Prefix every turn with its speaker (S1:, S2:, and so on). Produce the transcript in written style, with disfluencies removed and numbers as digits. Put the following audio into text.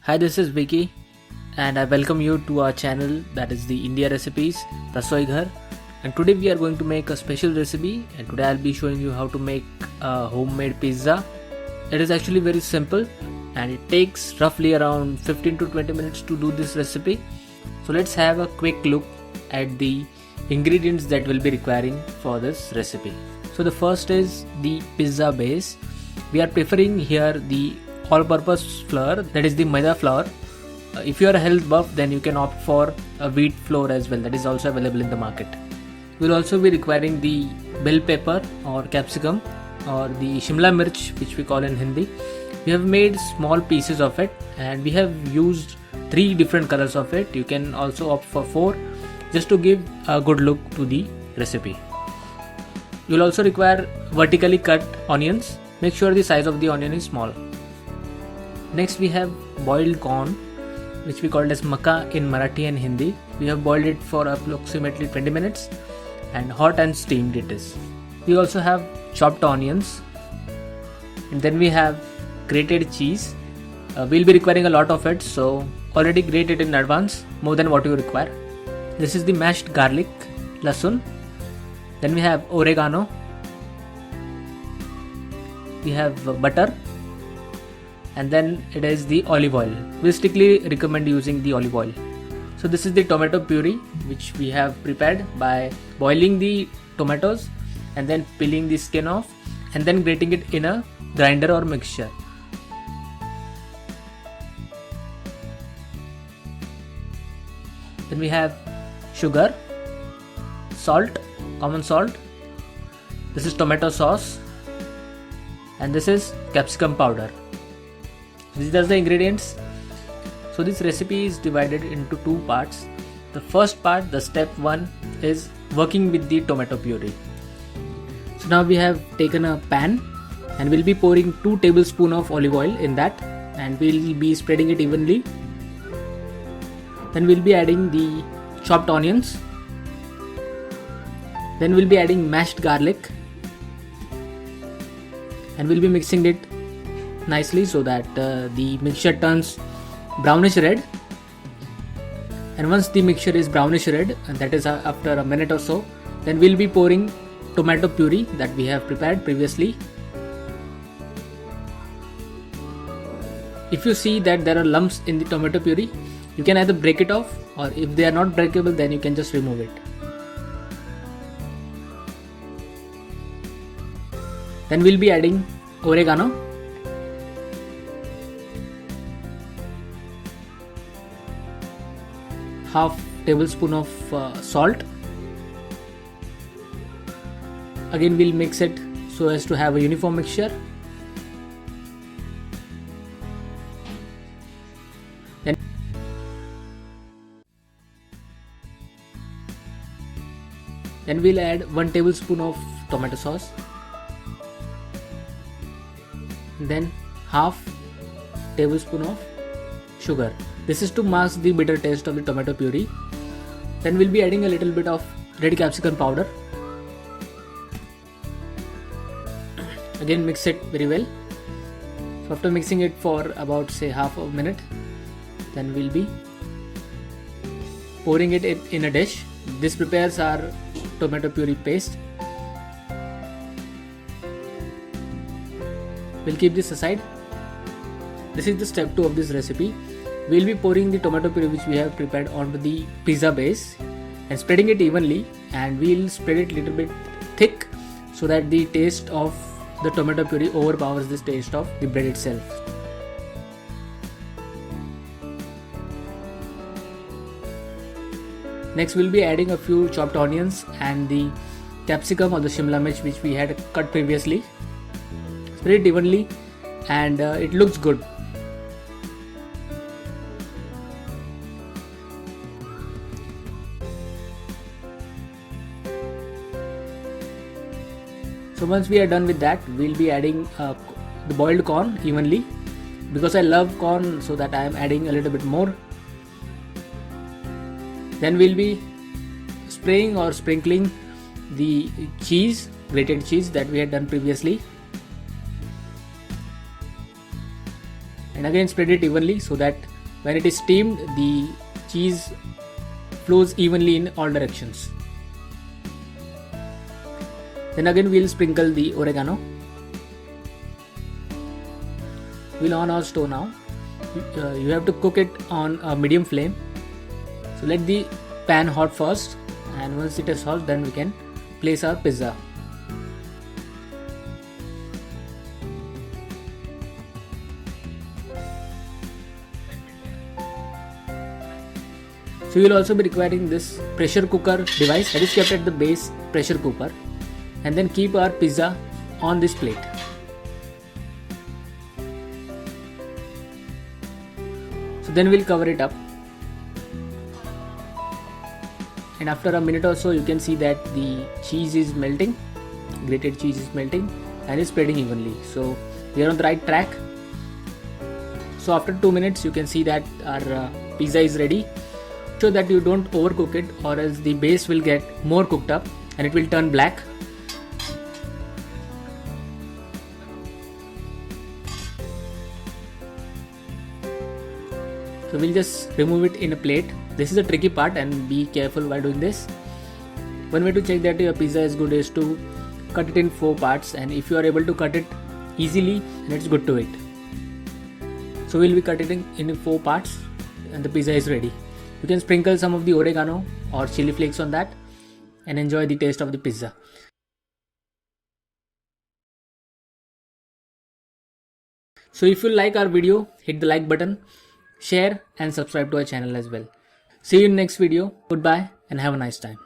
S1: Hi, this is Vicky, and I welcome you to our channel, that is the India Recipes Rasoi Ghar. And today we are going to make a special recipe, and today I'll be showing you how to make a homemade pizza. It is actually very simple and it takes roughly around 15 to 20 minutes to do this recipe. So let's have a quick look at the ingredients that we'll be requiring for this recipe. So the first is the pizza base. We are preferring here the all-purpose flour, that is the maida flour. If you are a health buff, then you can opt for a wheat flour as well, that is also available in the market. We'll also be requiring the bell pepper or capsicum or the Shimla mirch, which we call in Hindi. We have made small pieces of it and we have used 3 different colors of it. You can also opt for 4 just to give a good look to the recipe. You'll also require vertically cut onions. Make sure the size of the onion is small. Next we have boiled corn, which we call as makka in Marathi and Hindi. We have boiled it for approximately 20 minutes and hot and steamed it is. We also have chopped onions, and then we have grated cheese. We'll be requiring a lot of it, so already grate it in advance, more than what you require. This is the mashed garlic, lasun. Then we have oregano. We have butter. And then it is the olive oil. We strictly recommend using the olive oil. So this is the tomato puree, which we have prepared by boiling the tomatoes and then peeling the skin off and then grating it in a grinder or mixture. Then we have sugar, salt, common salt. This is tomato sauce, and this is capsicum powder. These are the ingredients. So this recipe is divided into 2 parts. The first part, the step 1, is working with the tomato puree. So now we have taken a pan and we'll be pouring 2 tablespoons of olive oil in that, and we'll be spreading it evenly. Then we'll be adding the chopped onions. Then we'll be adding mashed garlic, and we'll be mixing it nicely so that the mixture turns brownish red. And once the mixture is brownish red, and that is after a minute or so, then we'll be pouring tomato puree that we have prepared previously. If you see that there are lumps in the tomato puree, you can either break it off, or if they are not breakable, then you can just remove it. Then we'll be adding oregano, half tablespoon of salt. Again we'll mix it so as to have a uniform mixture. Then we'll add 1 tablespoon of tomato sauce, then half tablespoon of sugar. This is to mask the bitter taste of the tomato puree. Then we'll be adding a little bit of red capsicum powder. Again mix it very well. So after mixing it for about say half a minute, then we'll be pouring it in a dish. This prepares our tomato puree paste. We'll keep this aside. This is the step 2 of this recipe. We'll be pouring the tomato puree which we have prepared onto the pizza base and spreading it evenly, and we'll spread it a little bit thick so that the taste of the tomato puree overpowers the taste of the bread itself. Next we'll be adding a few chopped onions and the capsicum or the Shimla mirch which we had cut previously. Spread it evenly and it looks good. So once we are done with that, we'll be adding the boiled corn evenly. Because I love corn, so that I am adding a little bit more. Then we'll be spraying or sprinkling the cheese, grated cheese that we had done previously. and again spread it evenly so that when it is steamed, the cheese flows evenly in all directions. Then again we'll sprinkle the oregano. We'll on our stove now. You have to cook it on a medium flame. So let the pan hot first, and once it is hot, then we can place our pizza. So you will also be requiring this pressure cooker device that is kept at the base pressure cooker, and then keep our pizza on this plate. So then we'll cover it up, and after a minute or so you can see that the cheese is melting, grated cheese is melting and is spreading evenly. So we are on the right track. So after 2 minutes you can see that our pizza is ready. So that you don't overcook it, or else the base will get more cooked up and it will turn black. So we'll just remove it in a plate. This is a tricky part, and be careful while doing this. One way to check that your pizza is good is to cut it in 4 parts, and if you are able to cut it easily, then it's good to eat. So we'll be cutting it in 4 parts and the pizza is ready. You can sprinkle some of the oregano or chili flakes on that and enjoy the taste of the pizza. So if you like our video, hit the like button, share and subscribe to our channel as well. See you in next video. Goodbye and have a nice time.